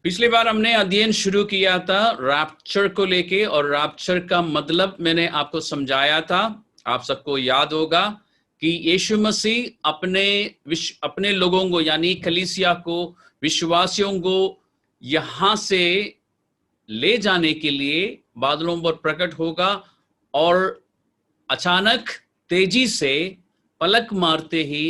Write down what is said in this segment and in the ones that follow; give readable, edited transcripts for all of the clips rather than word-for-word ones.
पिछली बार हमने अध्ययन शुरू किया था रैप्चर को लेके, और रैप्चर का मतलब मैंने आपको समझाया था। आप सबको याद होगा कि यीशु मसीह अपने लोगों को यानी कलीसिया को, विश्वासियों को यहां से ले जाने के लिए बादलों पर प्रकट होगा और अचानक तेजी से पलक मारते ही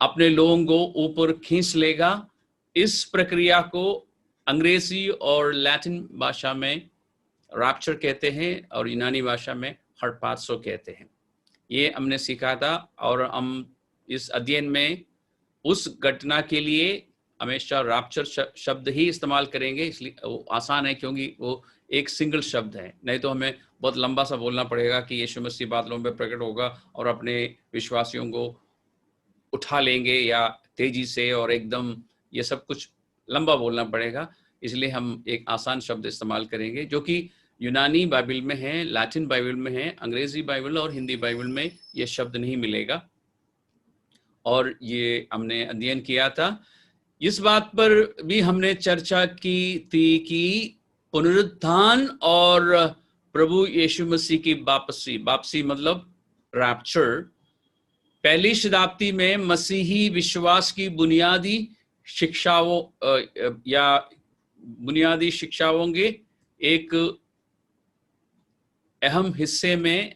अपने लोगों को ऊपर खींच लेगा। इस प्रक्रिया को अंग्रेजी और लैटिन भाषा में रैप्चर कहते हैं और यूनानी भाषा में हर्पात्सो कहते हैं। ये हमने सीखा था और हम इस अध्ययन में उस घटना के लिए हमेशा रैप्चर शब्द ही इस्तेमाल करेंगे, इसलिए वो आसान है क्योंकि वो एक सिंगल शब्द है। नहीं तो हमें बहुत लंबा सा बोलना पड़ेगा कि यीशु मसीह बादलों में प्रकट होगा और अपने विश्वासियों को उठा लेंगे या तेजी से, और एकदम ये सब कुछ लंबा बोलना पड़ेगा। इसलिए हम एक आसान शब्द इस्तेमाल करेंगे जो कि यूनानी बाइबल में है, लैटिन बाइबल में है, अंग्रेजी बाइबल और हिंदी बाइबल में ये शब्द नहीं मिलेगा। और ये हमने अध्ययन किया था। इस बात पर भी हमने चर्चा की थी कि पुनरुत्थान और प्रभु यीशु मसीह की वापसी मतलब रैप्चर पहली शताब्दी में मसीही विश्वास की बुनियादी शिक्षाओं या बुनियादी शिक्षाओं के एक अहम हिस्से में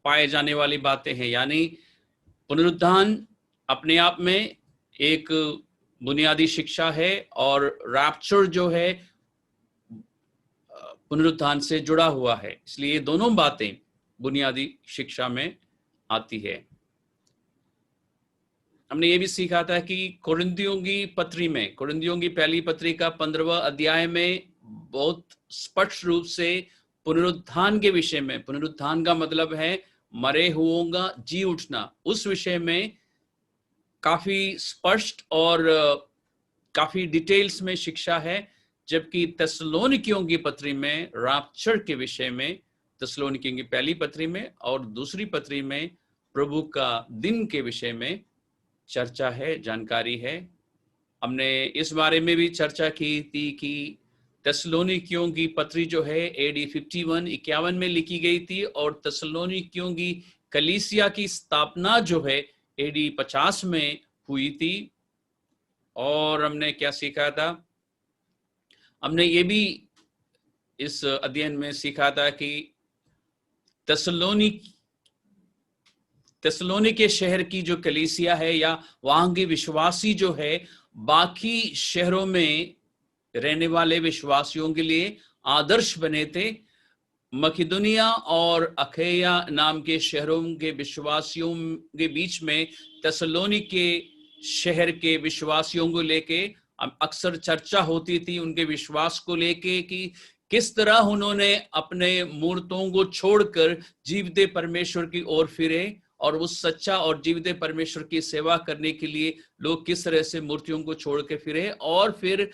पाए जाने वाली बातें हैं। यानी पुनरुत्थान अपने आप में एक बुनियादी शिक्षा है और रैप्चर जो है पुनरुत्थान से जुड़ा हुआ है, इसलिए ये दोनों बातें बुनियादी शिक्षा में आती है। हमने ये भी सीखा था कि कुरिन्थियों की पहली पत्री का 15वां अध्याय में बहुत स्पष्ट रूप से पुनरुत्थान के विषय में, पुनरुत्थान का मतलब है मरे हुओं का जी उठना, उस विषय में काफी स्पष्ट और काफी डिटेल्स में शिक्षा है। जबकि थिस्सलुनीकियों की पत्री में रैप्चर के विषय में, थिस्सलुनीकियों की पहली पत्री में और दूसरी पत्री में प्रभु का दिन के विषय में चर्चा है, जानकारी है। हमने इस बारे में भी चर्चा की थी कि थिस्सलुनीकियों की पत्री जो है AD 51 में लिखी गई थी और थिस्सलुनीकियों की कलीसिया की स्थापना जो है AD 50 में हुई थी। और हमने क्या सीखा था? हमने ये भी इस अध्ययन में सीखा था कि थिस्सलुनीके शहर की जो कलीसिया है या वहां के विश्वासी जो है बाकी शहरों में रहने वाले विश्वासियों के लिए आदर्श बने थे। मकिदुनिया और अखैया नाम के शहरों के विश्वासियों के बीच में थिस्सलुनीके शहर के विश्वासियों को लेके अक्सर चर्चा होती थी, उनके विश्वास को लेके कि किस तरह उन्होंने अपने मूर्तों को छोड़कर जीवते परमेश्वर की ओर फिरे और उस सच्चा और जीवते परमेश्वर की सेवा करने के लिए लोग किस तरह से मूर्तियों को छोड़ के फिरे और फिर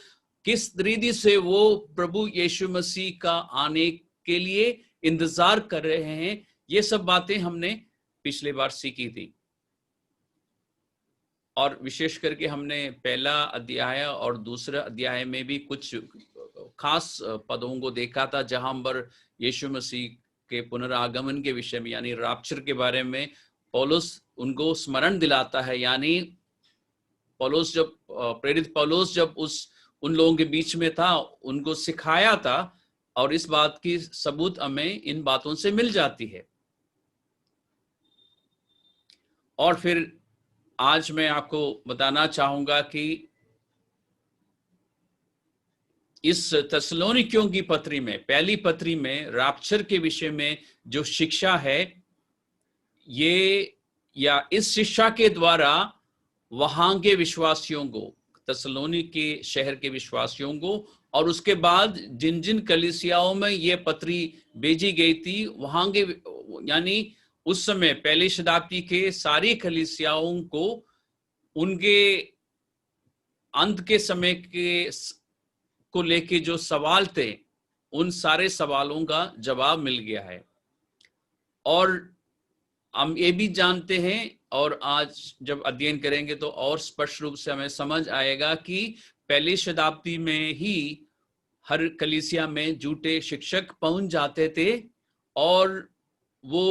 किस रीति से वो प्रभु यीशु मसीह का आने के लिए इंतजार कर रहे हैं। ये सब बातें हमने पिछले बार सीखी थी और विशेष करके हमने पहला अध्याय और दूसरा अध्याय में भी कुछ खास पदों को देखा था जहां पर यीशु मसीह के पुनरागमन के विषय में यानी रैप्चर के बारे में पौलुस उनको स्मरण दिलाता है। यानी प्रेरित पौलुस जब उन लोगों के बीच में था, उनको सिखाया था और इस बात की सबूत हमें इन बातों से मिल जाती है। और फिर आज मैं आपको बताना चाहूंगा कि इस थिस्सलुनीकियों की पत्री में, पहली पत्री में रैप्चर के विषय में जो शिक्षा है, ये या इस शिक्षा के द्वारा वहां के विश्वासियों को, थिस्सलुनीके शहर के विश्वासियों को और उसके बाद जिन जिन कलीसियाओं में ये पत्री भेजी गई थी वहां के यानी उस समय पहली शताब्दी के सारी कलीसियाओं को उनके अंत के समय के को लेके जो सवाल थे उन सारे सवालों का जवाब मिल गया है। और हम ये भी जानते हैं और आज जब अध्ययन करेंगे तो और स्पष्ट रूप से हमें समझ आएगा कि पहली शताब्दी में ही हर कलीसिया में झूठे शिक्षक पहुंच जाते थे और वो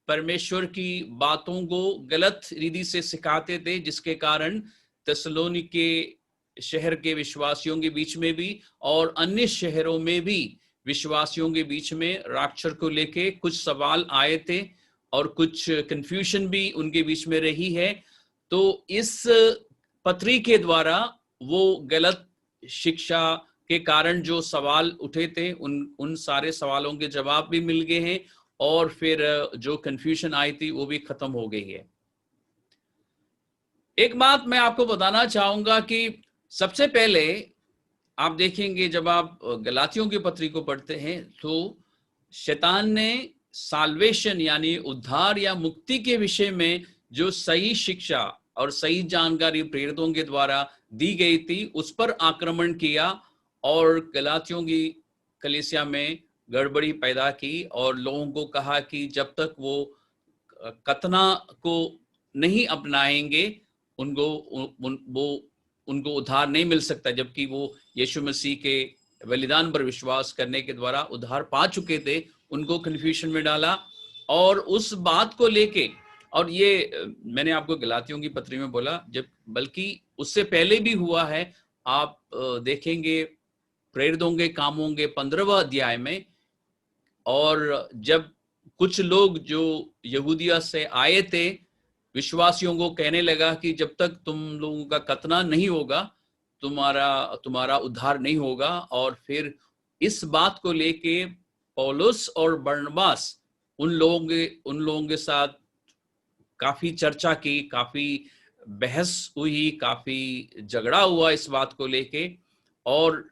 परमेश्वर की बातों को गलत रीति से सिखाते थे, जिसके कारण थिस्सलुनीके शहर के विश्वासियों के बीच में भी और अन्य शहरों में भी विश्वासियों के बीच में रैप्चर को लेके कुछ सवाल आए थे और कुछ कंफ्यूजन भी उनके बीच में रही है। तो इस पत्री के द्वारा वो गलत शिक्षा के कारण जो सवाल उठे थे उन सारे सवालों के जवाब भी मिल गए हैं और फिर जो कंफ्यूजन आई थी वो भी खत्म हो गई है। एक बात मैं आपको बताना चाहूंगा कि सबसे पहले आप देखेंगे जब आप गलातियों की पत्री को पढ़ते हैं तो शैतान ने साल्वेशन यानी उद्धार या मुक्ति के विषय में जो सही शिक्षा और सही जानकारी प्रेरितों के द्वारा दी गई थी उस पर आक्रमण किया और गलातियों की कलीसिया में गड़बड़ी पैदा की और लोगों को कहा कि जब तक वो कतना को नहीं अपनाएंगे उनको उद्धार नहीं मिल सकता, जबकि वो यीशु मसीह के बलिदान पर विश्वास करने के द्वारा उद्धार पा चुके थे। उनको कन्फ्यूजन में डाला और उस बात को लेके, और ये मैंने आपको गलातियों की पत्री में बोला, जब बल्कि उससे पहले भी हुआ है। आप देखेंगे प्रेरितों के कामों के 15वें अध्याय में, और जब कुछ लोग जो यहूदिया से आए थे विश्वासियों को कहने लगा कि जब तक तुम लोगों का खतना नहीं होगा तुम्हारा उद्धार नहीं होगा, और फिर इस बात को लेके पौलुस और बरनबास उन लोगों के साथ काफी चर्चा की, काफी बहस हुई, काफी झगड़ा हुआ इस बात को लेके, और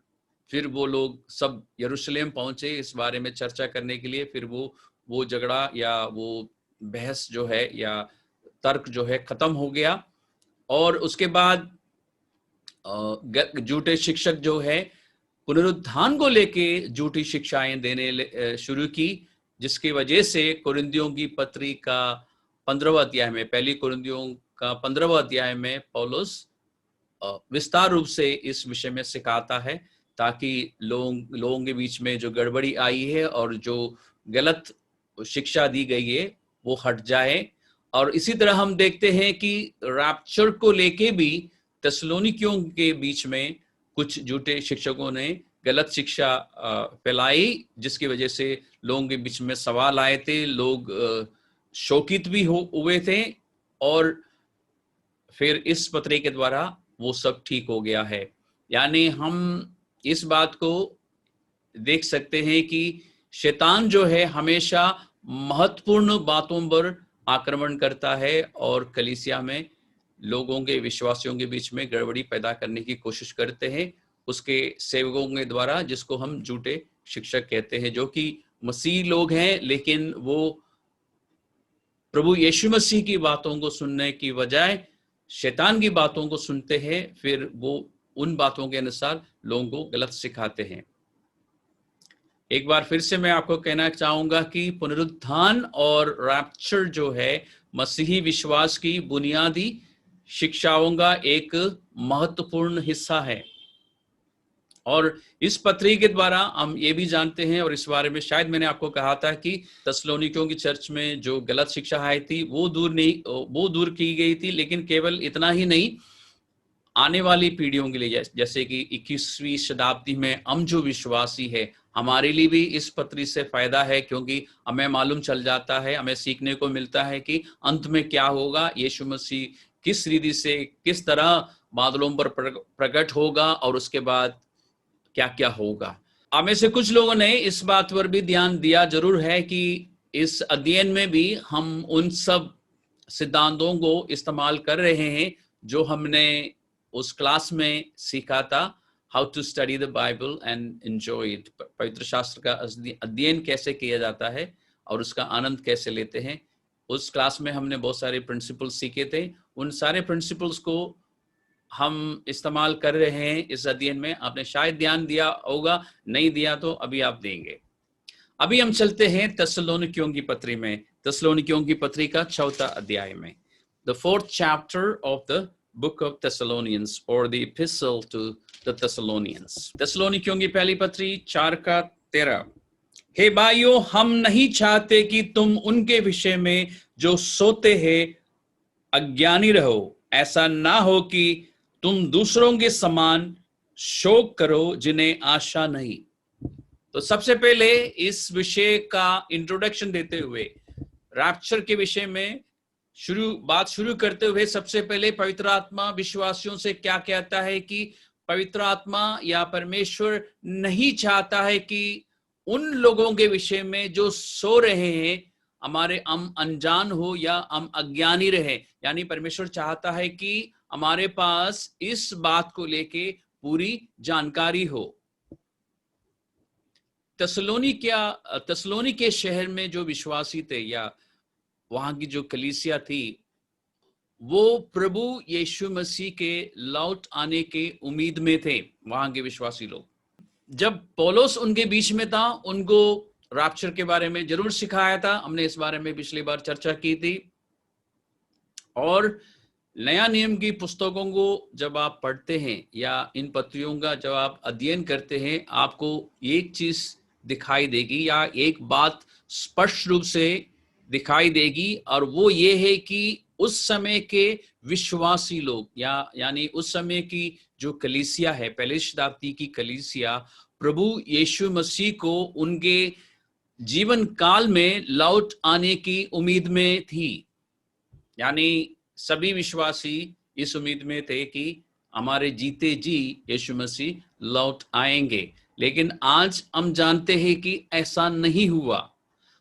फिर वो लोग सब यरूशलेम पहुंचे इस बारे में चर्चा करने के लिए। फिर वो झगड़ा या वो बहस जो है या तर्क जो है खत्म हो गया, और उसके बाद झूठे शिक्षक जो है पुनरुत्थान को लेके झूठी शिक्षाएं देने शुरू की, जिसकी वजह से कुरिन्थियों की पत्री का 15वां अध्याय में, पहली कुरिन्थियों का 15वां अध्याय में पौलुस विस्तार रूप से इस विषय में सिखाता है, ताकि लोगों के बीच में जो गड़बड़ी आई है और जो गलत शिक्षा दी गई है वो हट जाए। और इसी तरह हम देखते हैं कि रैप्चर को लेके भी थिस्सलुनीकियों के बीच में कुछ झूठे शिक्षकों ने गलत शिक्षा फैलाई, जिसकी वजह से लोगों के बीच में सवाल आए थे, लोग शोकित भी हुए थे, और फिर इस पत्री के द्वारा वो सब ठीक हो गया है। यानी हम इस बात को देख सकते हैं कि शैतान जो है हमेशा महत्वपूर्ण बातों पर आक्रमण करता है और कलीसिया में लोगों के, विश्वासियों के बीच में गड़बड़ी पैदा करने की कोशिश करते हैं उसके सेवकों के द्वारा, जिसको हम झूठे शिक्षक कहते हैं, जो कि मसीह लोग हैं लेकिन वो प्रभु यीशु मसीह की बातों को सुनने की बजाय शैतान की बातों को सुनते हैं, फिर वो उन बातों के अनुसार लोगों को गलत सिखाते हैं। एक बार फिर से मैं आपको कहना चाहूंगा कि पुनरुत्थान और रैप्चर जो है मसीही विश्वास की बुनियादी शिक्षाओं का एक महत्वपूर्ण हिस्सा है, और इस पत्री के द्वारा हम ये भी जानते हैं, और इस बारे में शायद मैंने आपको कहा था कि थिस्सलुनीकियों की चर्च में जो गलत शिक्षा आई थी वो दूर की गई थी, लेकिन केवल इतना ही नहीं, आने वाली पीढ़ियों के लिए, जैसे कि 21वीं शताब्दी में हम जो विश्वासी है, हमारे लिए भी इस पत्री से फायदा है, क्योंकि हमें मालूम चल जाता है, हमें सीखने को मिलता है कि अंत में क्या होगा, यीशु मसीह किस रीति से, किस तरह बादलों पर प्रकट होगा और उसके बाद क्या क्या होगा। हमें से कुछ लोगों ने इस बात पर भी ध्यान दिया जरूर है कि इस अध्ययन में भी हम उन सब सिद्धांतों को इस्तेमाल कर रहे हैं जो हमने उस क्लास में सीखा था, how to study the Bible and enjoy it. पवित्र शास्त्र का अध्ययन कैसे किया जाता है और उसका आनंद कैसे लेते हैं। उस क्लास में हमने बहुत सारे प्रिंसिपल्स सीखे थे, उन सारे प्रिंसिपल्स को हम इस्तेमाल कर रहे हैं इस अध्ययन में। आपने शायद ध्यान दिया होगा, नहीं दिया तो अभी आप देंगे। अभी हम चलते हैं थिस्सलुनीकियों की पत्री में, थिस्सलुनीकियों की पत्री का 4था अध्याय में, the 4th chapter of the book of Thessalonians or the epistle to the Thessalonians. Thessaloniकियों की पहली पत्री 4:13। हे भाइयों, हम नहीं चाहते कि तुम उनके विषय में जो सोते हैं अज्ञानी रहो। ऐसा ना हो कि तुम दूसरों के समान शोक करो जिन्हें आशा नहीं। तो सबसे पहले इस विषय का इंट्रोडक्शन देते हुए रैप्चर के विषय में बात शुरू करते हुए सबसे पहले पवित्र आत्मा विश्वासियों से क्या कहता है कि पवित्र आत्मा या परमेश्वर नहीं चाहता है कि उन लोगों के विषय में जो सो रहे हैं हम अनजान हो या हम अज्ञानी रहे। यानी परमेश्वर चाहता है कि हमारे पास इस बात को लेके पूरी जानकारी हो। तसलोनी के शहर में जो विश्वासी थे या वहां की जो कलीसिया थी, वो प्रभु यीशु मसीह के लौट आने के उम्मीद में थे। वहां के विश्वासी लोग, जब पौलुस उनके बीच में था, उनको रैप्चर के बारे में जरूर सिखाया था। हमने इस बारे में पिछली बार चर्चा की थी। और नया नियम की पुस्तकों को जब आप पढ़ते हैं या इन पत्रियों का जब आप अध्ययन करते हैं, आपको एक चीज दिखाई देगी या एक बात स्पष्ट रूप से दिखाई देगी, और वो ये है कि उस समय के विश्वासी लोग यानी उस समय की जो कलीसिया है, पहली शताब्दी की कलीसिया, प्रभु यीशु मसीह को उनके जीवन काल में लौट आने की उम्मीद में थी। यानी सभी विश्वासी इस उम्मीद में थे कि हमारे जीते जी यीशु मसीह लौट आएंगे। लेकिन आज हम जानते हैं कि ऐसा नहीं हुआ।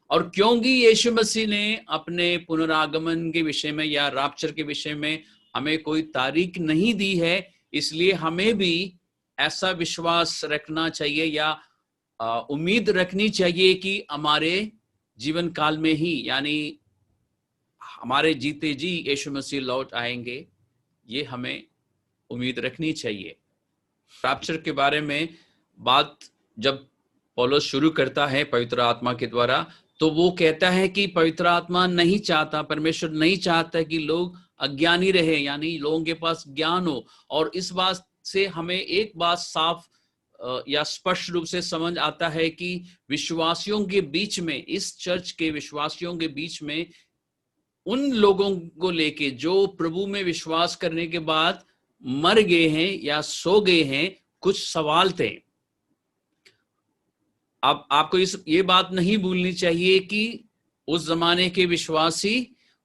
और क्योंकि यीशु मसीह ने अपने पुनरागमन के विषय में या रैप्चर के विषय में हमें कोई तारीख नहीं दी है, इसलिए हमें भी ऐसा विश्वास रखना चाहिए या उम्मीद रखनी चाहिए कि हमारे जीवन काल में ही, यानी हमारे जीते जी यीशु मसीह लौट आएंगे। ये हमें उम्मीद रखनी चाहिए। रैप्चर के बारे में बात जब पौलुस शुरू करता है पवित्र आत्मा के द्वारा, तो वो कहता है कि पवित्र आत्मा नहीं चाहता, परमेश्वर नहीं चाहता कि लोग अज्ञानी रहे, यानी लोगों के पास ज्ञान हो। और इस बात से हमें एक बात साफ या स्पष्ट रूप से समझ आता है कि विश्वासियों के बीच में, इस चर्च के विश्वासियों के बीच में, उन लोगों को लेके जो प्रभु में विश्वास करने के बाद मर गए हैं या सो गए हैं, कुछ सवाल थे। अब आपको ये बात नहीं भूलनी चाहिए कि उस जमाने के विश्वासी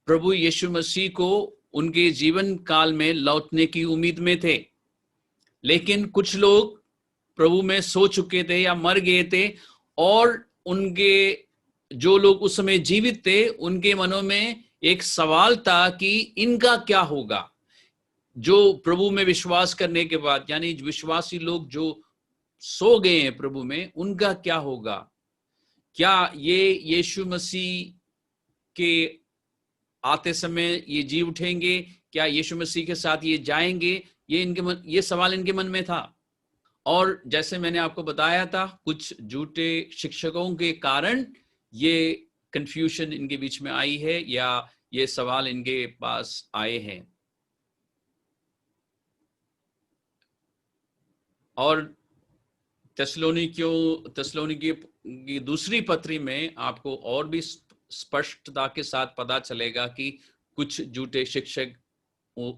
प्रभु यीशु मसीह को उनके जीवन काल में लौटने की उम्मीद में थे। लेकिन कुछ लोग प्रभु में सो चुके थे या मर गए थे, और उनके जो लोग उस समय जीवित थे, उनके मनों में एक सवाल था कि इनका क्या होगा। जो प्रभु में विश्वास करने के बाद, यानी विश्वासी लोग जो सो गए हैं प्रभु में, उनका क्या होगा? क्या ये यीशु मसीह के आते समय ये जी उठेंगे? क्या यीशु मसीह के साथ ये जाएंगे? ये सवाल इनके मन में था। और जैसे मैंने आपको बताया था, कुछ झूठे शिक्षकों के कारण ये कंफ्यूजन इनके बीच में आई है या ये सवाल इनके पास आए हैं। और तेसलोनिकी की दूसरी पत्री में आपको और भी स्पष्टता के साथ पता चलेगा कि कुछ झूठे शिक्षक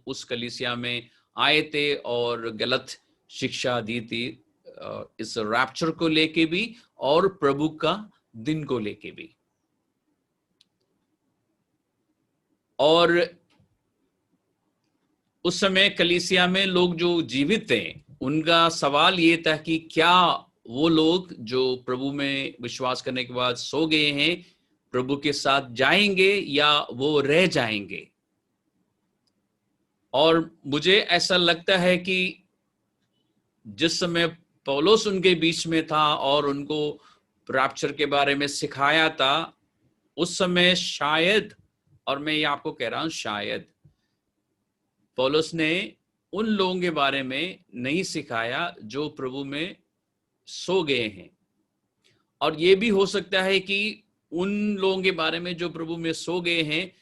उस कलीसिया में आए थे और गलत शिक्षा दी थी, इस रैप्चर को लेके भी और प्रभु का दिन को लेके भी। और उस समय कलीसिया में लोग जो जीवित थे, उनका सवाल ये था कि क्या वो लोग जो प्रभु में विश्वास करने के बाद सो गए हैं, प्रभु के साथ जाएंगे या वो रह जाएंगे। और मुझे ऐसा लगता है कि जिस समय पौलुस उनके बीच में था और उनको रैप्चर के बारे में सिखाया था, उस समय शायद, और मैं ये आपको कह रहा हूं शायद, पौलुस ने उन लोगों के बारे में नहीं सिखाया जो प्रभु में सो गए हैं। और ये भी हो सकता है कि उन लोगों के बारे में जो प्रभु में सो गए हैं,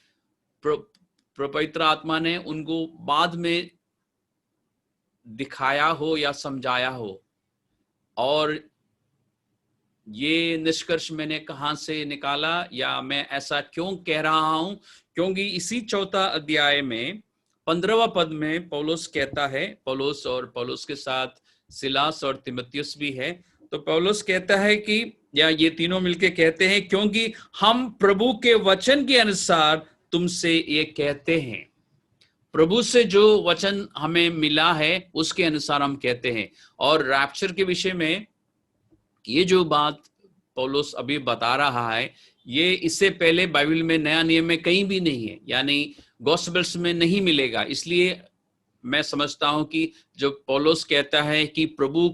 पवित्र आत्मा ने उनको बाद में दिखाया हो या समझाया हो। और ये निष्कर्ष मैंने कहाँ से निकाला या मैं ऐसा क्यों कह रहा हूं, क्योंकि इसी 4 अध्याय में 15वां पद में पौलुस कहता है, पौलुस और पौलुस के साथ सिलास और तिमुथियुस भी है, तो पौलुस कहता है कि, या ये तीनों मिलके कहते हैं, क्योंकि हम प्रभु के वचन के अनुसार तुमसे ये कहते हैं। प्रभु से जो वचन हमें मिला है उसके अनुसार हम कहते हैं। और रैप्चर के विषय में ये जो बात पौलुस अभी बता रहा है, ये इससे पहले बाइबल में, नया नियम में कहीं भी नहीं है, यानी गॉस्पेल्स में नहीं मिलेगा। इसलिए मैं समझता हूं कि जो पौलुस कहता है कि प्रभु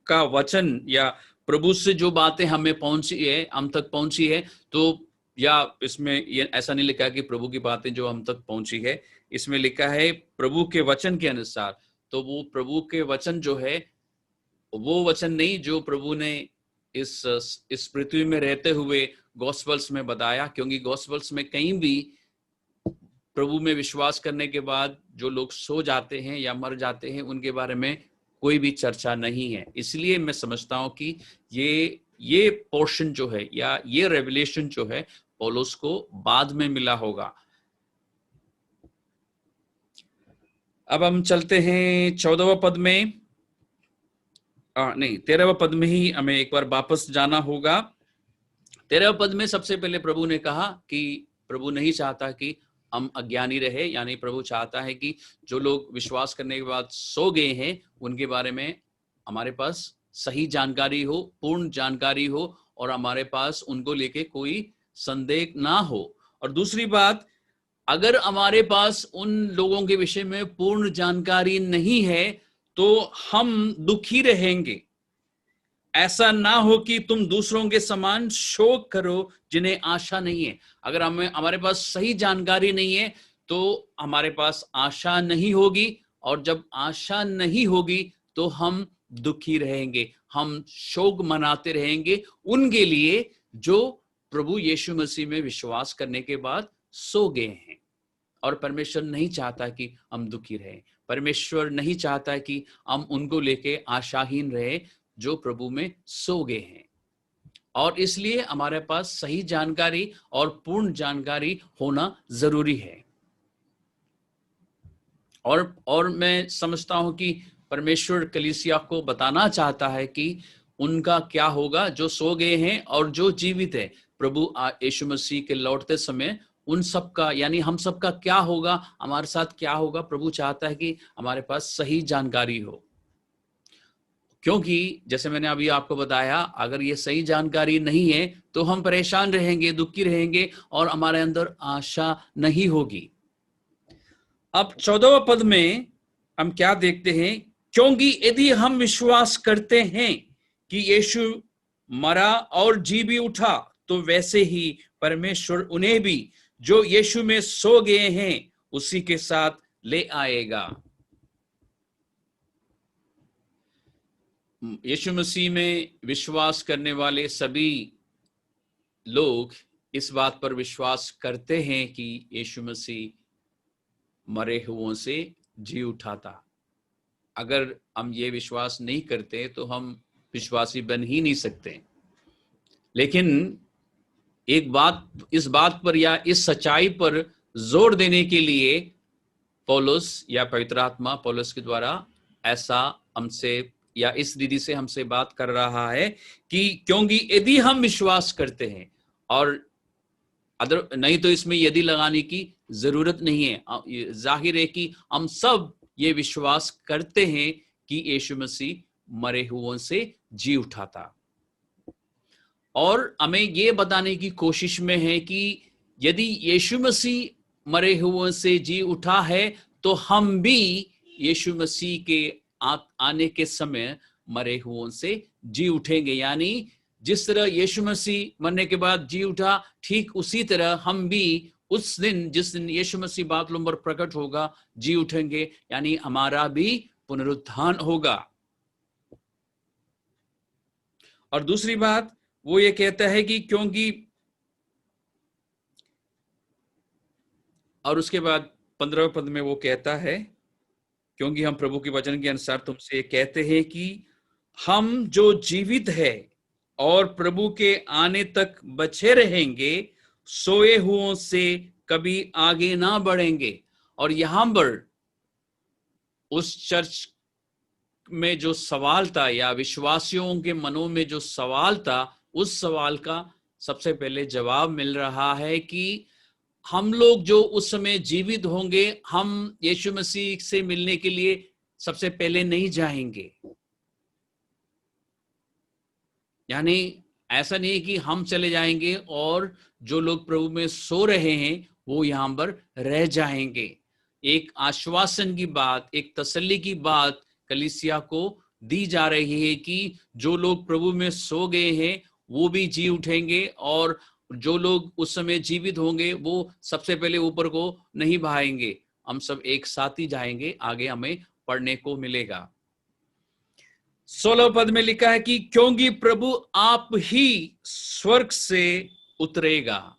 का वचन या प्रभु से जो बातें हमें पहुंची है, हम तक पहुंची है, तो या इसमें ये ऐसा नहीं लिखा कि प्रभु की बातें जो हम तक पहुंची है, इसमें लिखा है प्रभु के वचन के अनुसार। तो वो प्रभु के वचन जो है, वो वचन नहीं जो प्रभु ने इस पृथ्वी में रहते हुए गॉस्पेल्स में बताया, क्योंकि गॉस्पेल्स में कहीं भी प्रभु में विश्वास करने के बाद जो लोग सो जाते हैं या मर जाते हैं, उनके बारे में कोई भी चर्चा नहीं है। इसलिए मैं समझता हूं कि ये पोर्शन जो है या ये रेवलेशन जो है पौलुस को बाद में मिला होगा। अब हम चलते हैं 14वें पद में, नहीं 13वें पद में ही हमें एक बार वापस जाना होगा। 13वें पद में सबसे पहले प्रभु ने कहा कि प्रभु नहीं चाहता कि हम अज्ञानी रहे, यानी प्रभु चाहता है कि जो लोग विश्वास करने के बाद सो गए हैं उनके बारे में हमारे पास सही जानकारी हो, पूर्ण जानकारी हो, और हमारे पास उनको लेके कोई संदेह ना हो। और दूसरी बात, अगर हमारे पास उन लोगों के विषय में पूर्ण जानकारी नहीं है तो हम दुखी रहेंगे। ऐसा ना हो कि तुम दूसरों के समान शोक करो जिन्हें आशा नहीं है। अगर हमारे पास सही जानकारी नहीं है तो हमारे पास आशा नहीं होगी, और जब आशा नहीं होगी तो हम दुखी रहेंगे, हम शोक मनाते रहेंगे उनके लिए जो प्रभु यीशु मसीह में विश्वास करने के बाद सो गए हैं। और परमेश्वर नहीं चाहता कि हम दुखी रहें। परमेश्वर नहीं चाहता कि हम उनको लेके आशाहीन रहे जो प्रभु में सो गए हैं। और इसलिए हमारे पास सही जानकारी और पूर्ण जानकारी होना जरूरी है। और मैं समझता हूं कि परमेश्वर कलीसिया को बताना चाहता है कि उनका क्या होगा जो सो गए हैं और जो जीवित है। प्रभु यीशु मसीह के लौटते समय उन सब का, यानी हम सब का क्या होगा, हमारे साथ क्या होगा, प्रभु चाहता है कि हमारे पास सही जानकारी हो। क्योंकि जैसे मैंने अभी आपको बताया, अगर ये सही जानकारी नहीं है तो हम परेशान रहेंगे, दुखी रहेंगे, और हमारे अंदर आशा नहीं होगी। अब 14वें पद में हम क्या देखते हैं, क्योंकि यदि हम विश्वास करते हैं कि यीशु मरा और जी भी उठा, तो वैसे ही परमेश्वर उन्हें भी जो यीशु में सो गए हैं उसी के साथ ले आएगा। यीशु मसीह में विश्वास करने वाले सभी लोग इस बात पर विश्वास करते हैं कि यीशु मसीह मरे हुओं से जी उठा था। अगर हम ये विश्वास नहीं करते तो हम विश्वासी बन ही नहीं सकते। लेकिन एक बात, इस बात पर या इस सच्चाई पर जोर देने के लिए पौलुस या पवित्र आत्मा पौलुस के द्वारा ऐसा हमसे या इस रीति से हमसे बात कर रहा है कि क्योंकि यदि हम विश्वास करते हैं, और अदर नहीं तो इसमें यदि लगाने की जरूरत नहीं है। जाहिर है कि हम सब ये विश्वास करते हैं कि यीशु मसीह मरे हुओं से जी उठा था, और हमें ये बताने की कोशिश में है कि यदि यीशु मसीह मरे हुओं से जी उठा है तो हम भी यीशु मसीह के आने के समय मरे हुओं से जी उठेंगे। यानी जिस तरह यीशु मसीह मरने के बाद जी उठा, ठीक उसी तरह हम भी उस दिन, जिस दिन यीशु मसीह बादलों पर प्रकट होगा, जी उठेंगे, यानी हमारा भी पुनरुत्थान होगा। और दूसरी बात वो ये कहता है कि क्योंकि, और उसके बाद 15वें पद में वो कहता है, क्योंकि हम प्रभु के वचन के अनुसार तुमसे कहते हैं कि हम जो जीवित है और प्रभु के आने तक बचे रहेंगे, सोए हुओं से कभी आगे ना बढ़ेंगे। और यहां पर उस चर्च में जो सवाल था, या विश्वासियों के मनों में जो सवाल था, उस सवाल का सबसे पहले जवाब मिल रहा है कि हम लोग जो उस समय जीवित होंगे, हम यीशु मसीह से मिलने के लिए सबसे पहले नहीं जाएंगे। यानी ऐसा नहीं कि हम चले जाएंगे और जो लोग प्रभु में सो रहे हैं वो यहां पर रह जाएंगे। एक आश्वासन की बात, एक तसल्ली की बात कलीसिया को दी जा रही है कि जो लोग प्रभु में सो गए हैं वो भी जी उठेंगे, और जो लोग उस समय जीवित होंगे वो सबसे पहले ऊपर को नहीं भागेंगे, हम सब एक साथ ही जाएंगे। आगे हमें पढ़ने को मिलेगा। 16 पद में लिखा है कि क्योंकि प्रभु आप ही स्वर्ग से उतरेगा,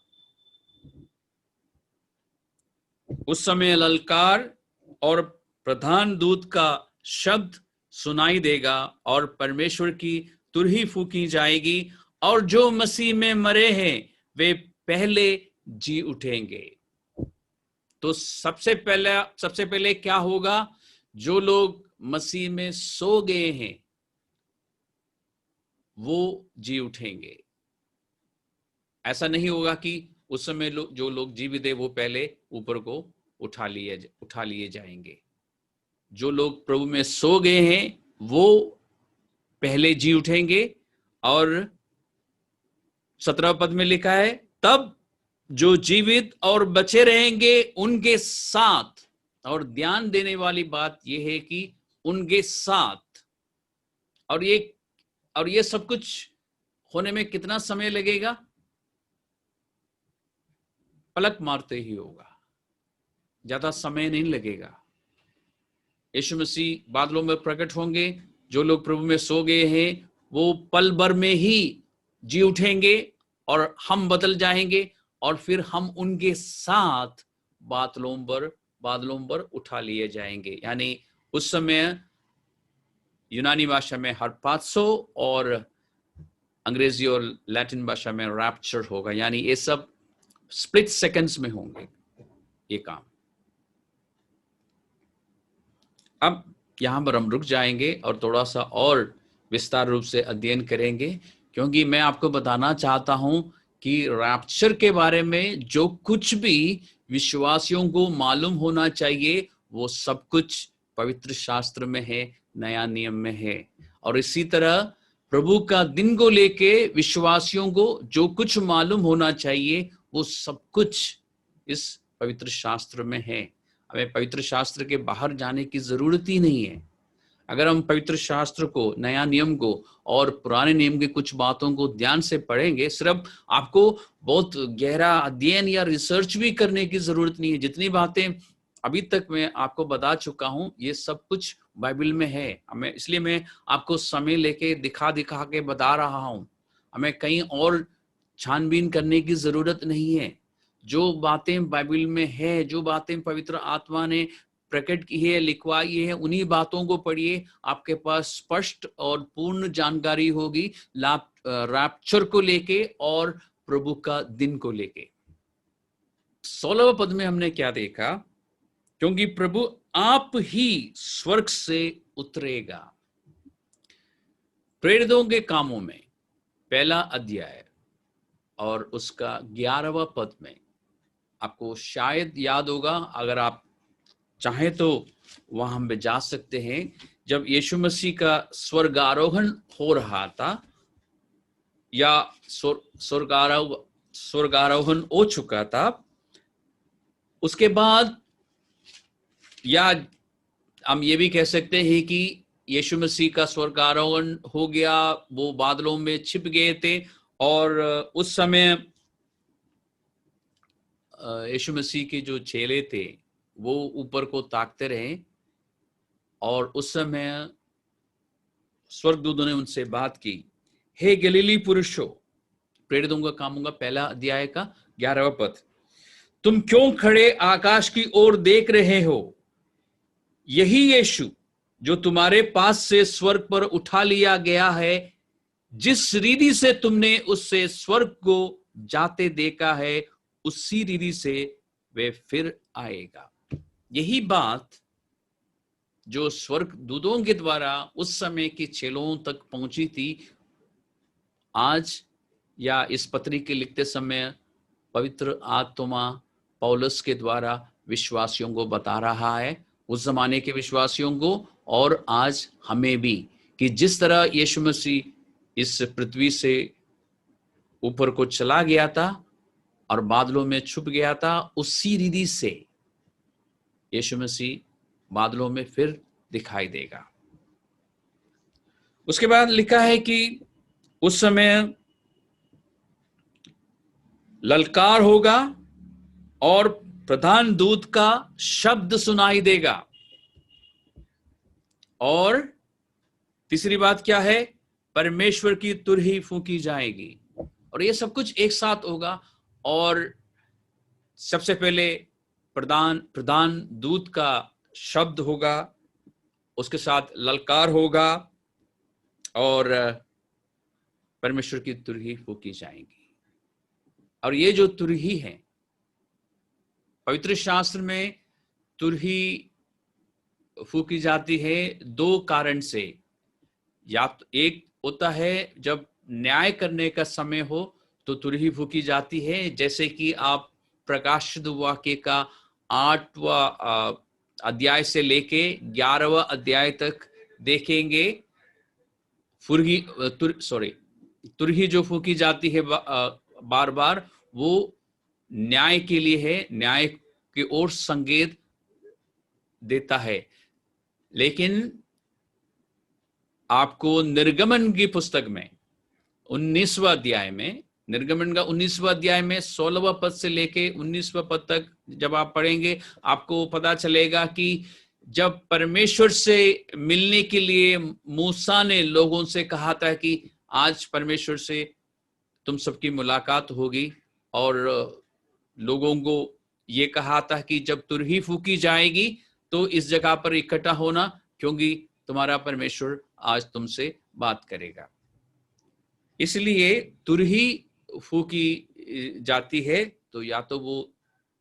उस समय ललकार और प्रधान दूत का शब्द सुनाई देगा और परमेश्वर की तुरही फूकी जाएगी, और जो मसीह में मरे हैं वे पहले जी उठेंगे। तो सबसे पहले क्या होगा? जो लोग मसीह में सो गए हैं वो जी उठेंगे। ऐसा नहीं होगा कि उस समय जो लोग जीवित है वो पहले ऊपर को उठा लिए जाएंगे। जो लोग प्रभु में सो गए हैं वो पहले जी उठेंगे। और 17 पद में लिखा है, तब जो जीवित और बचे रहेंगे उनके साथ। और ध्यान देने वाली बात यह है कि उनके साथ। और ये सब कुछ होने में कितना समय लगेगा? पलक मारते ही होगा, ज्यादा समय नहीं लगेगा। यीशु मसीह बादलों में प्रकट होंगे, जो लोग प्रभु में सो गए हैं वो पल भर में ही जी उठेंगे और हम बदल जाएंगे, और फिर हम उनके साथ बादलों पर उठा लिए जाएंगे। यानी उस समय यूनानी भाषा में हरपात्सो और अंग्रेजी और लैटिन भाषा में रैप्चर होगा। यानी ये सब स्प्लिट सेकंड्स में होंगे ये काम। अब यहां पर हम रुक जाएंगे और थोड़ा सा और विस्तार रूप से अध्ययन करेंगे, क्योंकि मैं आपको बताना चाहता हूं कि रैप्चर के बारे में जो कुछ भी विश्वासियों को मालूम होना चाहिए वो सब कुछ पवित्र शास्त्र में है, नया नियम में है। और इसी तरह प्रभु का दिन को लेके विश्वासियों को जो कुछ मालूम होना चाहिए वो सब कुछ इस पवित्र शास्त्र में है। हमें पवित्र शास्त्र के बाहर जाने की जरूरत ही नहीं है। अगर हम पवित्र शास्त्र को, नया नियम को और पुराने नियम की कुछ बातों को ध्यान से पढ़ेंगे, सिर्फ आपको बहुत गहरा अध्ययन या रिसर्च भी करने की जरूरत नहीं है। जितनी बातें अभी तक मैं आपको बता चुका हूं ये सब कुछ बाइबल में है। इसलिए मैं आपको समय लेके दिखा के बता रहा हूं। हमें कहीं और छानबीन करने की जरूरत नहीं है। जो बातें बाइबल में है, जो बातें पवित्र आत्मा ने प्रकट की है, लिखवाई है, उन्हीं बातों को पढ़िए। आपके पास स्पष्ट और पूर्ण जानकारी होगी रैप्चर को लेके और प्रभु का दिन को लेके। 16वें पद में हमने क्या देखा? क्योंकि प्रभु आप ही स्वर्ग से उतरेगा। प्रेरितों के कामों में पहला अध्याय और उसका 11वां पद में आपको शायद याद होगा, अगर आप चाहे तो वहां हम जा सकते हैं। जब यीशु मसीह का स्वर्गारोहण हो रहा था या स्वर्गारोहण हो चुका था, उसके बाद, या हम ये भी कह सकते हैं कि यीशु मसीह का स्वर्गारोहण हो गया, वो बादलों में छिप गए थे, और उस समय यीशु मसीह के जो चेले थे वो ऊपर को ताकते रहे, और उस समय स्वर्गदूतों ने उनसे बात की, हे गलीली पुरुषों, प्रेरितों का कामों का पहला अध्याय का 11वां पद, तुम क्यों खड़े आकाश की ओर देख रहे हो? यही यीशु जो तुम्हारे पास से स्वर्ग पर उठा लिया गया है, जिस रीति से तुमने उससे स्वर्ग को जाते देखा है, उसी रीति से वे फिर आएगा। यही बात जो स्वर्ग दूतों के द्वारा उस समय के चेलों तक पहुंची थी, आज या इस पत्री के लिखते समय पवित्र आत्मा पौलुस के द्वारा विश्वासियों को बता रहा है, उस जमाने के विश्वासियों को और आज हमें भी, कि जिस तरह यीशु मसीह इस पृथ्वी से ऊपर को चला गया था और बादलों में छुप गया था, उसी रीति से यीशु मसीह बादलों में फिर दिखाई देगा। उसके बाद लिखा है कि उस समय ललकार होगा और प्रधान दूत का शब्द सुनाई देगा। और तीसरी बात क्या है? परमेश्वर की तुरही फूंकी जाएगी। और ये सब कुछ एक साथ होगा। और सबसे पहले प्रधान दूत का शब्द होगा, उसके साथ ललकार होगा और परमेश्वर की तुरही फूंकी जाएगी। और ये जो तुरही है, पवित्र शास्त्र में तुरही फूंकी जाती है दो कारण से। या तो एक होता है जब न्याय करने का समय हो तो तुरही फूंकी जाती है, जैसे कि आप प्रकाशित वाक्य का 8वां अध्याय से लेके 11वां अध्याय तक देखेंगे। तुरही जो फूंकी जाती है बार बार, वो न्याय के लिए है, न्याय की ओर संकेत देता है। लेकिन आपको निर्गमन की पुस्तक में 19वां अध्याय में, निर्गमन का 19वां अध्याय में 16वां पद से लेके 19वां पद तक जब आप पढ़ेंगे, आपको पता चलेगा कि जब परमेश्वर से मिलने के लिए मूसा ने लोगों से कहा था कि आज परमेश्वर से तुम सबकी मुलाकात होगी, और लोगों को ये कहा था कि जब तुरही फूंकी जाएगी तो इस जगह पर इकट्ठा होना, क्योंकि तुम्हारा परमेश्वर आज तुमसे बात करेगा। इसलिए तुरही फूंकी जाती है, तो या तो वो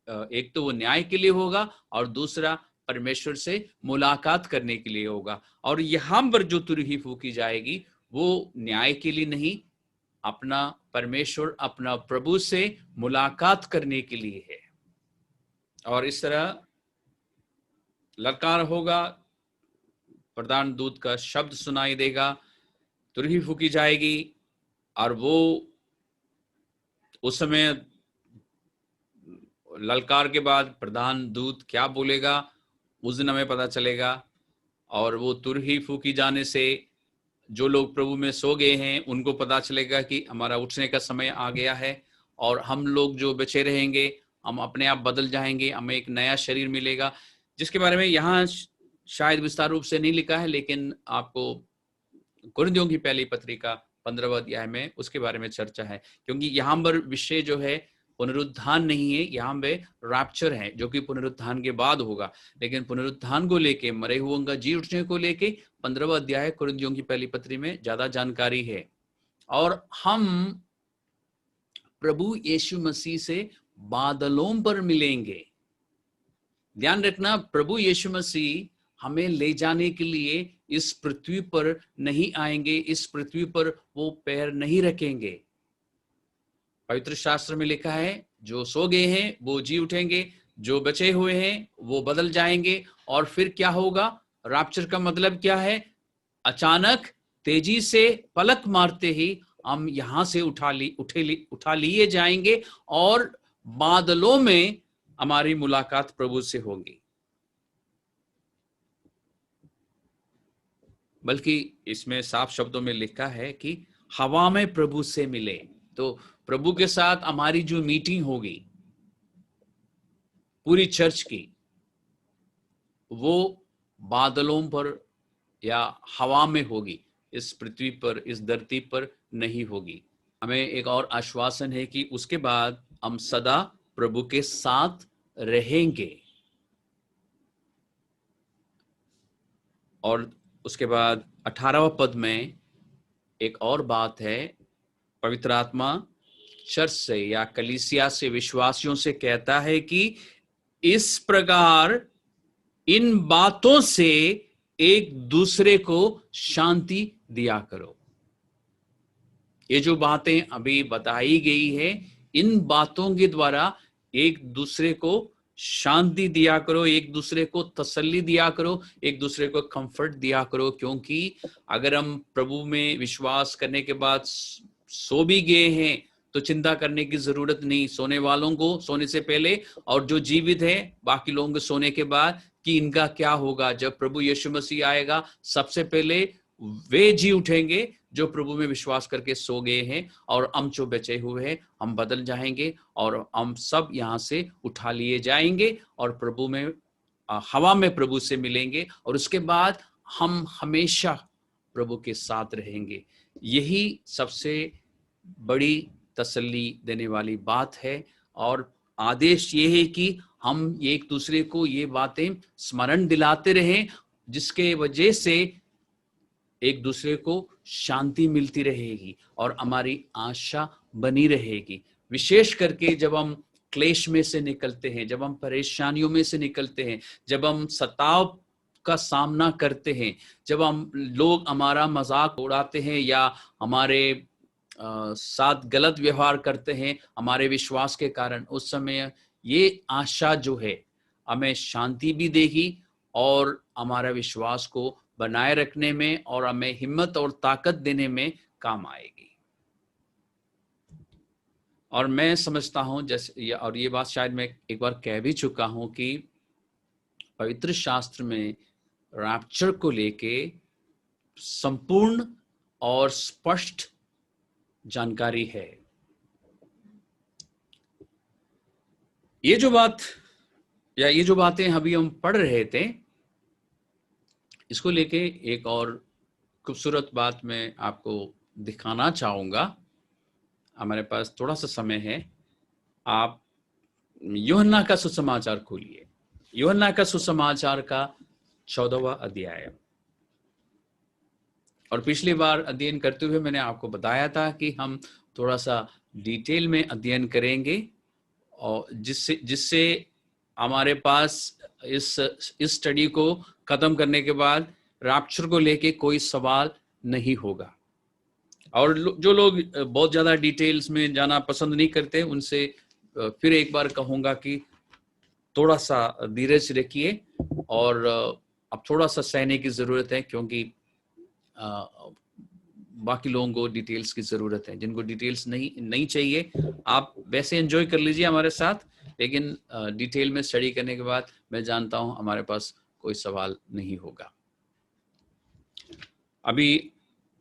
एक तो वो न्याय के लिए होगा और दूसरा परमेश्वर से मुलाकात करने के लिए होगा। और यहां पर जो तुरही फूंकी जाएगी वो न्याय के लिए नहीं, अपना परमेश्वर, अपना प्रभु से मुलाकात करने के लिए है। और इस तरह ललकार होगा, प्रधान दूत का शब्द सुनाई देगा, तुरही फूंकी जाएगी, और वो उस समय ललकार के बाद प्रधान दूत क्या बोलेगा उस दिन हमें पता चलेगा। और वो तुरही फूंकी जाने से जो लोग प्रभु में सो गए हैं उनको पता चलेगा कि हमारा उठने का समय आ गया है। और हम लोग जो बचे रहेंगे, हम अपने आप बदल जाएंगे, हमें एक नया शरीर मिलेगा, जिसके बारे में यहाँ शायद विस्तार रूप से नहीं लिखा है, लेकिन आपको कुरिन्थियों की पहली पत्री का 15वां अध्याय में उसके बारे में चर्चा है। क्योंकि यहाँ पर विषय जो है पुनरुत्थान नहीं है, यहाँ पे रैप्चर है, जो कि पुनरुत्थान के बाद होगा। लेकिन पुनरुत्थान को लेके, मरे हुओं का जी उठने को लेके 15वां अध्याय कुरिन्थियों की पहली पत्री में ज्यादा जानकारी है। और हम प्रभु यीशु मसीह से बादलों पर मिलेंगे। ध्यान रखना, प्रभु यीशु मसीह हमें ले जाने के लिए इस पृथ्वी पर नहीं आएंगे, इस पृथ्वी पर वो पैर नहीं रखेंगे। पवित्र शास्त्र में लिखा है, जो सो गए हैं वो जी उठेंगे, जो बचे हुए हैं वो बदल जाएंगे। और फिर क्या होगा? रैप्चर का मतलब क्या है? अचानक तेजी से पलक मारते ही हम यहां से उठा लिए जाएंगे और बादलों में हमारी मुलाकात प्रभु से होगी। बल्कि इसमें साफ शब्दों में लिखा है कि हवा में प्रभु से मिले। तो प्रभु के साथ हमारी जो मीटिंग होगी पूरी चर्च की, वो बादलों पर या हवा में होगी, इस पृथ्वी पर, इस धरती पर नहीं होगी। हमें एक और आश्वासन है कि उसके बाद हम सदा प्रभु के साथ रहेंगे। और उसके बाद 18वां पद में एक और बात है, पवित्र आत्मा चर्च से या कलीसिया से, विश्वासियों से कहता है कि इस प्रकार इन बातों से एक दूसरे को शांति दिया करो। ये जो बातें अभी बताई गई है, इन बातों के द्वारा एक दूसरे को शांति दिया करो, एक दूसरे को तसल्ली दिया करो, एक दूसरे को कंफर्ट दिया करो। क्योंकि अगर हम प्रभु में विश्वास करने के बाद सो भी गए हैं तो चिंता करने की जरूरत नहीं। सोने वालों को सोने से पहले और जो जीवित है बाकी लोगों के सोने के बाद कि इनका क्या होगा। जब प्रभु यीशु मसीह आएगा सबसे पहले वे जी उठेंगे जो प्रभु में विश्वास करके सो गए हैं, और हम जो बचे हुए हैं हम बदल जाएंगे और हम सब यहाँ से उठा लिए जाएंगे और प्रभु में हवा में प्रभु से मिलेंगे, और उसके बाद हम हमेशा प्रभु के साथ रहेंगे। यही सबसे बड़ी तसल्ली देने वाली बात है। और आदेश ये है कि हम एक दूसरे को ये बातें स्मरण दिलाते रहें, जिसके वजह से एक दूसरे को शांति मिलती रहेगी और हमारी आशा बनी रहेगी। विशेष करके जब हम क्लेश में से निकलते हैं, जब हम परेशानियों में से निकलते हैं, जब हम सताव का सामना करते हैं, जब हम लोग हमारा मजाक उड़ाते हैं या हमारे साथ गलत व्यवहार करते हैं हमारे विश्वास के कारण, उस समय ये आशा जो है हमें शांति भी देगी और हमारा विश्वास को बनाए रखने में और हमें हिम्मत और ताकत देने में काम आएगी। और मैं समझता हूं जैसे, और ये बात शायद मैं एक बार कह भी चुका हूं कि पवित्र शास्त्र में रैप्चर को लेके संपूर्ण और स्पष्ट जानकारी है। ये जो बात या ये जो बातें अभी हम पढ़ रहे थे, इसको लेके एक और खूबसूरत बात मैं आपको दिखाना चाहूंगा। हमारे पास थोड़ा सा समय है। आप यूहन्ना का सुसमाचार खोलिए, यूहन्ना का सुसमाचार का 14वां अध्याय। और पिछली बार अध्ययन करते हुए मैंने आपको बताया था कि हम थोड़ा सा डिटेल में अध्ययन करेंगे और जिससे हमारे पास इस स्टडी को खत्म करने के बाद रैप्चर को लेके कोई सवाल नहीं होगा। और जो लोग बहुत ज्यादा डिटेल्स में जाना पसंद नहीं करते उनसे फिर एक बार कहूंगा कि थोड़ा सा धीरज रखिए और अब थोड़ा सा सहने की जरूरत है, क्योंकि बाकी लोगों को डिटेल्स की जरूरत है। जिनको डिटेल्स नहीं चाहिए आप वैसे एंजॉय कर लीजिए हमारे साथ, लेकिन डिटेल में स्टडी करने के बाद मैं जानता हूं हमारे पास कोई सवाल नहीं होगा। अभी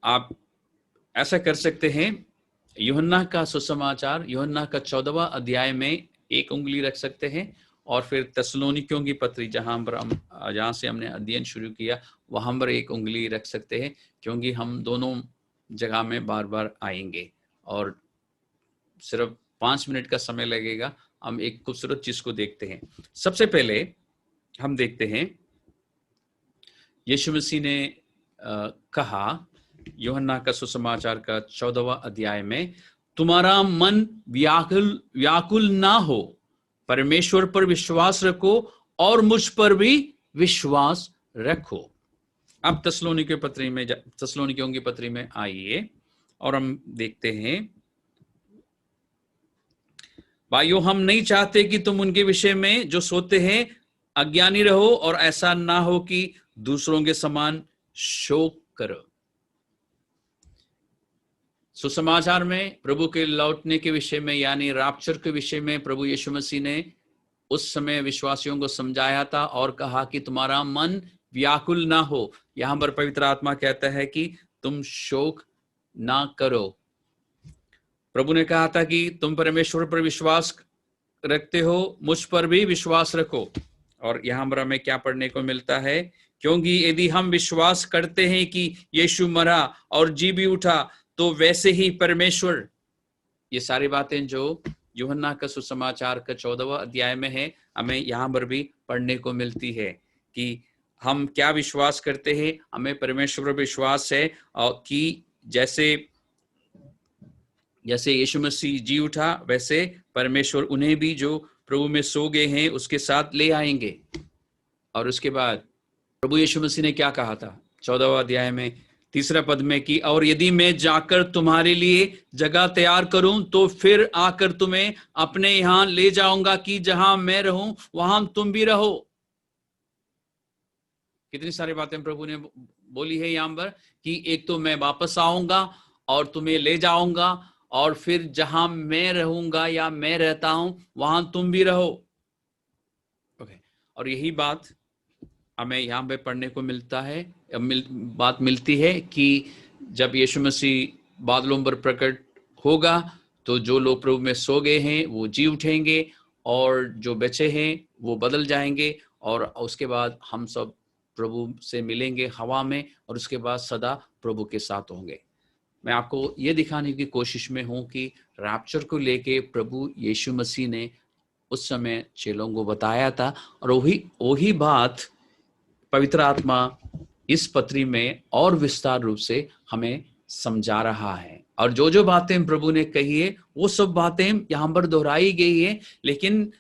आप ऐसा कर सकते हैं, यूहन्ना का सुसमाचार, यूहन्ना का 14वां अध्याय में एक उंगली रख सकते हैं और फिर तेसलोनिकियों की पत्री जहां से हमने अध्ययन शुरू किया वहां पर एक उंगली रख सकते हैं, क्योंकि हम दोनों जगह में बार बार आएंगे और सिर्फ 5 मिनट का समय लगेगा। हम एक खूबसूरत चीज को देखते हैं। सबसे पहले हम देखते हैं यीशु मसीह ने कहा यूहन्ना का सुसमाचार का 14वां अध्याय में, तुम्हारा मन व्याकुल ना हो, परमेश्वर पर विश्वास रखो और मुझ पर भी विश्वास रखो। अब तेसलोनिकियों की पत्री में आइए और हम देखते हैं, भाइयों हम नहीं चाहते कि तुम उनके विषय में जो सोते हैं अज्ञानी रहो, और ऐसा ना हो कि दूसरों के समान शोक करो। सुसमाचार में प्रभु के लौटने के विषय में यानी रैप्चर के विषय में प्रभु यीशु मसीह ने उस समय विश्वासियों को समझाया था और कहा कि तुम्हारा मन व्याकुल ना हो। यहां पर पवित्र आत्मा कहता है कि तुम शोक ना करो। प्रभु ने कहा था कि तुम परमेश्वर पर विश्वास रखते हो, मुझ पर भी विश्वास रखो। और यहां पर हमें क्या पढ़ने को मिलता है, क्योंकि यदि हम विश्वास करते हैं कि यीशु मरा और जी भी उठा तो वैसे ही परमेश्वर, ये सारी बातें जो यूहन्ना का सुसमाचार का 14वां अध्याय में है हमें यहाँ पर भी पढ़ने को मिलती है कि हम क्या विश्वास करते हैं, हमें परमेश्वर पर विश्वास है और कि जैसे यीशु मसीह जी उठा, वैसे परमेश्वर उन्हें भी जो प्रभु में सो गए हैं उसके साथ ले आएंगे। और उसके बाद प्रभु यीशु मसीह ने क्या कहा था 14वां अध्याय में 3 पद में कि और यदि मैं जाकर तुम्हारे लिए जगह तैयार करूं तो फिर आकर तुम्हें अपने यहां ले जाऊंगा कि जहां मैं रहूं वहां तुम भी रहो। कितनी सारी बातें प्रभु ने बोली है यहां पर कि एक तो मैं वापस आऊंगा और तुम्हें ले जाऊंगा और फिर जहां मैं रहूंगा या मैं रहता हूं वहां तुम भी रहो। ओके, और यही बात हमें यहाँ पे पढ़ने को मिलता है, बात मिलती है कि जब यीशु मसीह बादलों पर प्रकट होगा तो जो लोग प्रभु में सो गए हैं वो जी उठेंगे और जो बचे हैं वो बदल जाएंगे और उसके बाद हम सब प्रभु से मिलेंगे हवा में और उसके बाद सदा प्रभु के साथ होंगे। मैं आपको ये दिखाने की कोशिश में हूँ कि रैप्चर को लेके प्रभु यीशु मसीह ने उस समय चेलों को बताया था और वही बात पवित्र आत्मा इस पत्री में और विस्तार रूप से हमें समझा रहा है। और जो जो बातें प्रभु ने कही है वो सब बातें यहाँ पर दोहराई गई है, लेकिन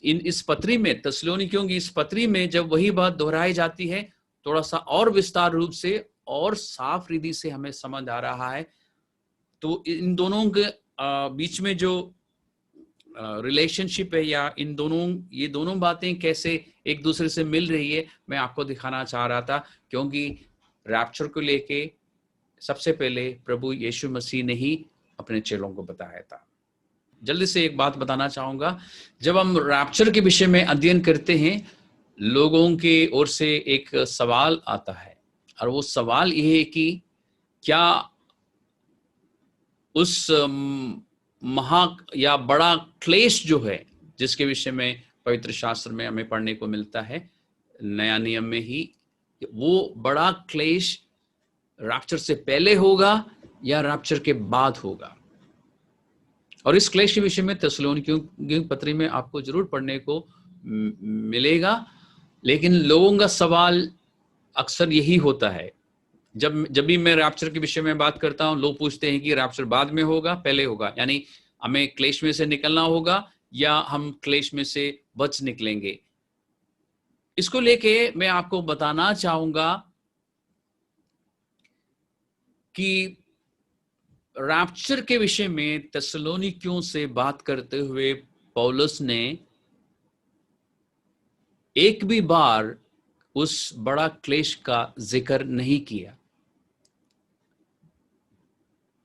इस पत्री में, थिस्सलुनीकियों की इस पत्री में जब वही बात दोहराई जाती है थोड़ा सा और विस्तार रूप से और साफ रीति से हमें समझ आ रहा है। तो इन दोनों के बीच में जो रिलेशनशिप है या ये दोनों बातें कैसे एक दूसरे से मिल रही है मैं आपको दिखाना चाह रहा था, क्योंकि रैप्चर को लेके सबसे पहले प्रभु यीशु मसीह ने ही अपने चेलों को बताया था। जल्दी से एक बात बताना चाहूंगा, जब हम रैप्चर के विषय में अध्ययन करते हैं लोगों के ओर से एक सवाल आता है और वो सवाल ये है कि क्या उस महा या बड़ा क्लेश जो है जिसके विषय में पवित्र शास्त्र में हमें पढ़ने को मिलता है नया नियम में ही, वो बड़ा क्लेश रैप्चर से पहले होगा या रैप्चर के बाद होगा। और इस क्लेश के विषय में थिस्सलुनीकियों की पत्री में आपको जरूर पढ़ने को मिलेगा, लेकिन लोगों का सवाल अक्सर यही होता है जब भी मैं रैप्चर के विषय में बात करता हूं, लोग पूछते हैं कि रैप्चर बाद में होगा पहले होगा, यानी हमें क्लेश में से निकलना होगा या हम क्लेश में से बच निकलेंगे। इसको लेके मैं आपको बताना चाहूंगा कि रैप्चर के विषय में थिस्सलुनीकियों से बात करते हुए पौलुस ने एक भी बार उस बड़ा क्लेश का जिक्र नहीं किया।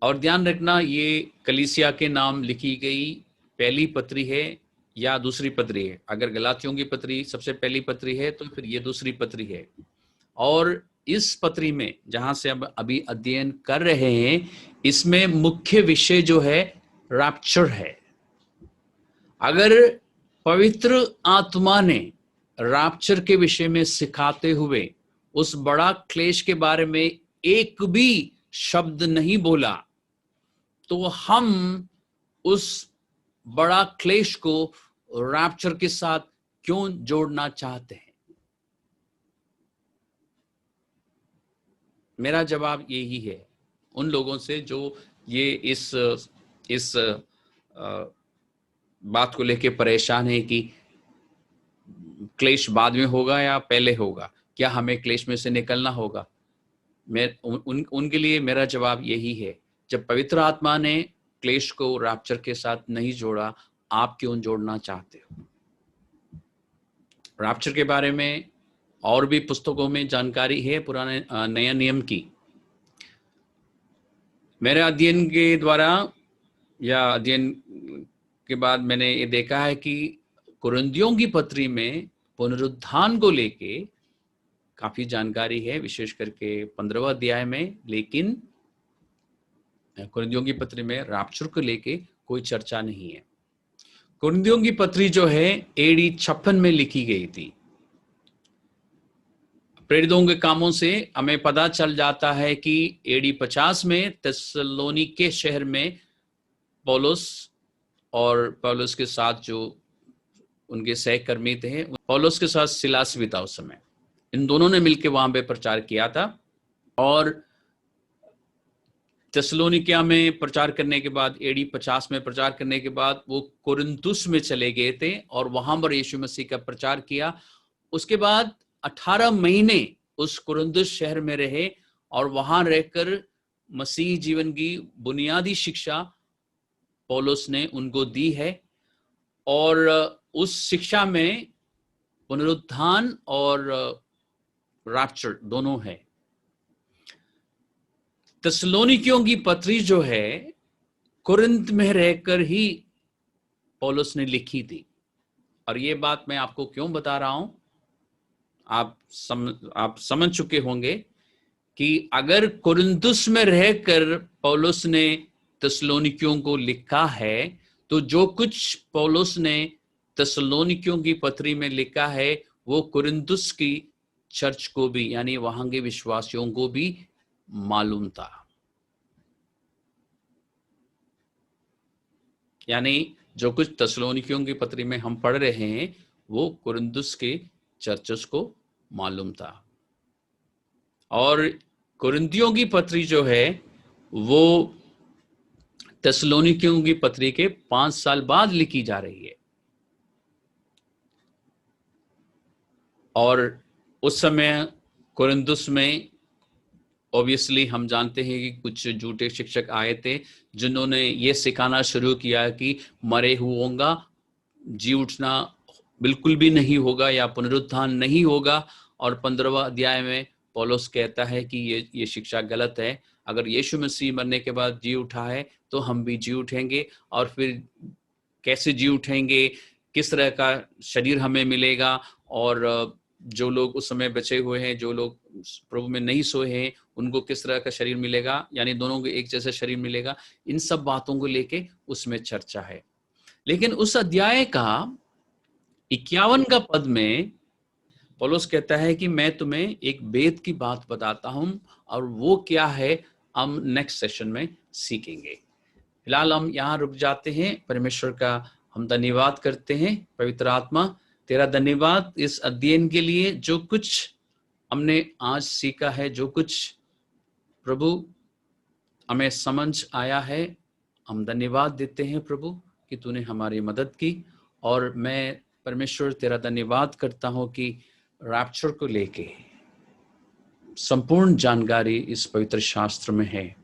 और ध्यान रखना, ये कलीसिया के नाम लिखी गई पहली पत्री है या दूसरी पत्री है। अगर गलातियों की पत्री सबसे पहली पत्री है तो फिर ये दूसरी पत्री है। और इस पत्री में जहां से अब अभी अध्ययन कर रहे हैं, इसमें मुख्य विषय जो है रैप्चर है। अगर पवित्र आत्मा ने रैप्चर के विषय में सिखाते हुए उस बड़ा क्लेश के बारे में एक भी शब्द नहीं बोला तो हम उस बड़ा क्लेश को रैप्चर के साथ क्यों जोड़ना चाहते हैं? मेरा जवाब यही है उन लोगों से जो ये इस बात को लेके परेशान है कि क्लेश बाद में होगा या पहले होगा, क्या हमें क्लेश में से निकलना होगा। उनके लिए मेरा जवाब यही है, जब पवित्र आत्मा ने क्लेश को रैप्चर के साथ नहीं जोड़ा, आप क्यों जोड़ना चाहते हो? रैप्चर के बारे में और भी पुस्तकों में जानकारी है पुराने नया नियम की। मेरे अध्ययन के द्वारा या अध्ययन के बाद मैंने ये देखा है कि कुरिन्थियों की पत्री में पुनरुत्थान को लेके काफी जानकारी है, विशेष करके 15वां अध्याय में, लेकिन कुरिन्थियों की पत्री में रैप्चर को लेके कोई चर्चा नहीं है। कुरिन्थियों की पत्री जो है AD 56 में लिखी गई थी। प्रेरितों के कामों से हमें पता चल जाता है कि AD 50 में थिस्सलुनीके शहर में पौलुस और पौलुस के साथ जो उनके सहकर्मी थे, पौलुस के साथ सिलास भी था उस समय। इन दोनों ने मिलकर वहां पे प्रचार किया था। और थिस्सलुनीकिया में प्रचार करने के बाद, एडी 50 में प्रचार करने के बाद वो कुरिन्थुस में चले गए थे और वहां पर यीशु मसीह का प्रचार किया। उसके बाद 18 महीने उस कुरिन्थुस शहर में रहे और वहां रहकर मसीह जीवन की बुनियादी शिक्षा पौलुस ने उनको दी है। और उस शिक्षा में पुनरुत्थान और रैप्चर दोनों है। थिस्सलुनीकियों की पत्री जो है कुरिन्थ में रहकर ही पौलुस ने लिखी थी। और ये बात मैं आपको क्यों बता रहा हूं, आप समझ चुके होंगे कि अगर कुरिन्थुस में रहकर पौलुस ने थिस्सलुनीकियों को लिखा है, तो जो कुछ पौलुस ने थिस्सलुनीकियों की पत्री में लिखा है वो कुरिन्थुस की चर्च को भी, यानी वहां के विश्वासियों को भी मालूम था। यानी जो कुछ थिस्सलुनीकियों की पत्री में हम पढ़ रहे हैं वो कुरिन्थुस के चर्चेस को मालूम था। और कुरिन्थियों की पत्री जो है वो थिस्सलुनीकियों की पत्री के 5 साल बाद लिखी जा रही है। और उस समय कुरिन्थुस में ऑब्वियसली हम जानते हैं कि कुछ झूठे शिक्षक आए थे जिन्होंने ये सिखाना शुरू किया कि मरे हुओं का जी उठना बिल्कुल भी नहीं होगा या पुनरुत्थान नहीं होगा। और 15वां अध्याय में पौलुस कहता है कि ये शिक्षा गलत है। अगर यीशु मसीह मरने के बाद जी उठा है तो हम भी जी उठेंगे। और फिर कैसे जी उठेंगे, किस तरह का शरीर हमें मिलेगा, और जो लोग उस समय बचे हुए हैं, जो लोग प्रभु में नहीं सोए हैं, उनको किस तरह का शरीर मिलेगा, यानी दोनों को एक जैसा शरीर मिलेगा। इन सब बातों को लेके उसमें चर्चा है। लेकिन उस अध्याय का 51 का पद में पौलुस कहता है कि मैं तुम्हें एक वेद की बात बताता हूं, और वो क्या है हम नेक्स्ट सेशन में सीखेंगे। फिलहाल हम यहाँ रुक जाते हैं। परमेश्वर का हम धन्यवाद करते हैं। पवित्र आत्मा, तेरा धन्यवाद इस अध्ययन के लिए। जो कुछ हमने आज सीखा है, जो कुछ प्रभु हमें समझ आया है, हम धन्यवाद देते हैं प्रभु कि तूने हमारी मदद की। और मैं परमेश्वर तेरा धन्यवाद करता हूं कि रैप्चर को लेके संपूर्ण जानकारी इस पवित्र शास्त्र में है।